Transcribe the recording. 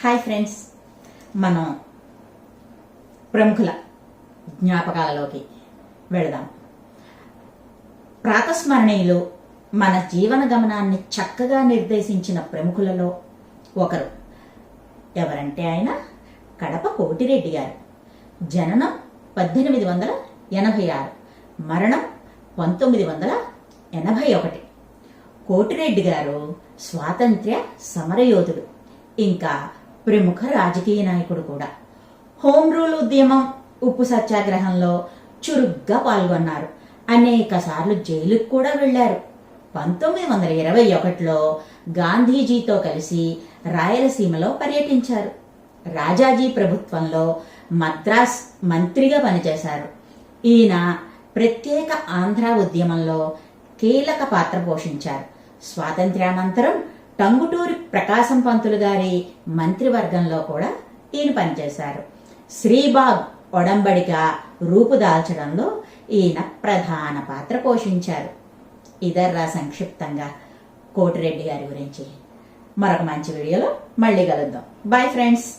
Hi friends, మనం ప్రముఖుల జ్ఞాపకాలలోకి వెళదాం. ప్రాతస్మరణీయులు మన జీవన గమనాన్ని చక్కగా నిర్దేశించిన ప్రముఖులలో ఒకరు. ఎవరంటే ఆయన కడప కోటిరెడ్డి గారు. జననం 1886, మరణం 1981. కోటిరెడ్డి గారు స్వాతంత్ర్య సమరయోధుడు, ఇంకా ప్రముఖ రాజకీయ నాయకుడు కూడా. హోం రూల్ ఉద్యమం, ఉప్పు సత్యాగ్రహంలో చురుగ్గా పాల్గొన్నారు. అనేక సార్లు జైలుకు కూడా వెళ్లారు. 1921లో గాంధీజీతో కలిసి రాయలసీమలో పర్యటించారు. రాజాజీ ప్రభుత్వంలో మద్రాస్ మంత్రిగా పనిచేశారు. ఈయన ప్రత్యేక ఆంధ్ర ఉద్యమంలో కీలక పాత్ర పోషించారు. స్వాతంత్ర్యానంతరం టంగుటూరి ప్రకాశం పంతులు గారి మంత్రివర్గంలో కూడా ఈయన పనిచేశారు. శ్రీబాగ్ ఒడంబడిక రూపుదాల్చడంలో ఈయన ప్రధాన పాత్ర పోషించారు. ఇదర్రా సంక్షిప్తంగా కోటిరెడ్డి గారి గురించి. మరొక మంచి వీడియోలో మళ్ళీ కలుద్దాం. Bye friends.